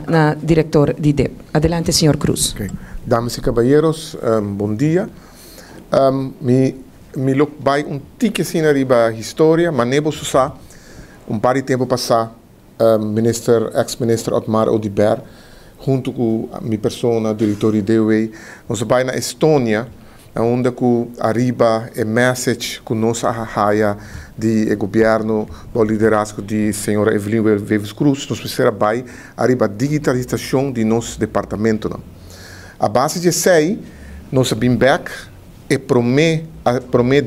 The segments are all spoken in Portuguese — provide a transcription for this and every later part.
na director de DEP. Adelante, señor Cruz. Okay. Damas y caballeros, bom dia. Me look by tique sin arriba história, mas nebo susa, par de tempo passar, ex-minister Otmar Oudibert, junto com a minha persona, diretor de DOE, nós vai na Estônia, onde arriba a message que nós arraia de governo, do liderazgo de senhora Evelyn Veves Cruz, nós precisamos vai arriba a digitalização de nosso departamento. Não? A base de sei, nós bem back e promet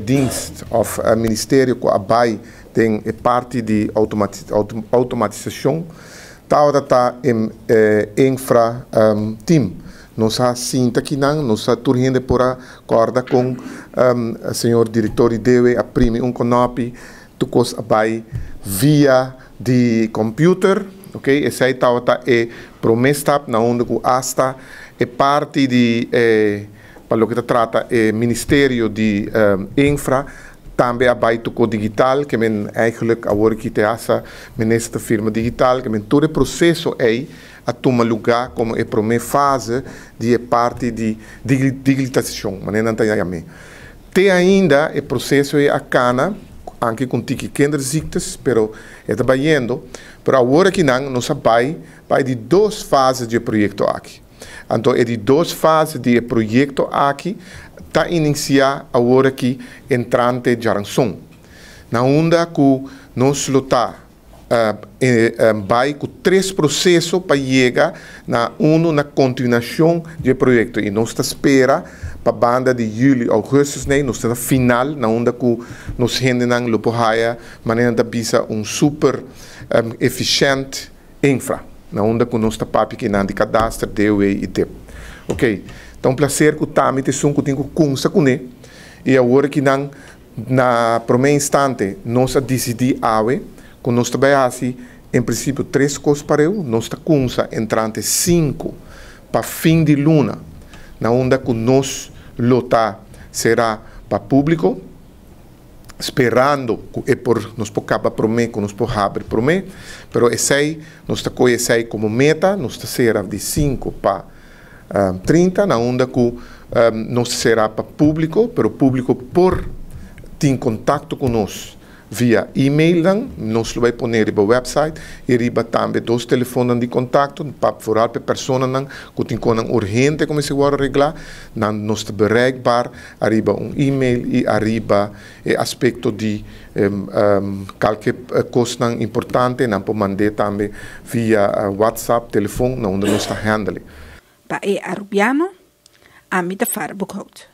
dienst of ministério que abai tem parte de automatização, tal da infra team. Nós sinta que não, nós turrende por a corda com o senhor diretor de DOE a prime conopi, tu cos abai via de computer, ok? Esse aí tal promessa na onde o asta é parte de para o que trata o Ministério de Infra, também a baito digital, que men eigenlijk agora que te essa nesta firma digital, que men todo o processo é a tomar lugar como a primeira fase de parte de digitalização, mas não tem a mim. Tem ainda o processo é a cana, anche com kinderziektes, pero é trabalhando, pero agora que não, nós vai de duas fases de projeto aqui. Então, é de duas fases de projeto aqui, está iniciar agora aqui entrante de Aranção. Na onda que nós lutar, vai com três processos para chegar na continuação do projeto. E nós espera para a banda de julho, agosto, nós está final, na onda que nós rendemos no Pohaia, maneira de bisa super eficiente infra. Na onda que nós está papi que não de cadastro, DOE e DEP. Ok? Então, prazer que o tâmite são que tenho consa com ele. E agora que não, na primeiro instante, nós decidimos que nós trabalhamos, em princípio, 3 coisas para eu, nós está consa entrante 5 para fim de luna. Na onda que nós lotar será para público, esperando que nós podemos prometer, que nós podemos abrir prometer, mas esse aí, nós está com esse aí como meta, nós está será de 5 para 30, na onda que nós será para público, mas o público por ter contato conosco via e-mail, nós vamos pôr no website e riba também 2 telefones de contato para para pessoas que têm urgente como se vai arreglar, nós estamos bereikbaar, arriba e-mail e arriba aspecto de qualquer coisa importante, nós podemos mandar também via WhatsApp, telefone, onde nós estamos handling. Para Arubiano, a mim da Farbocout.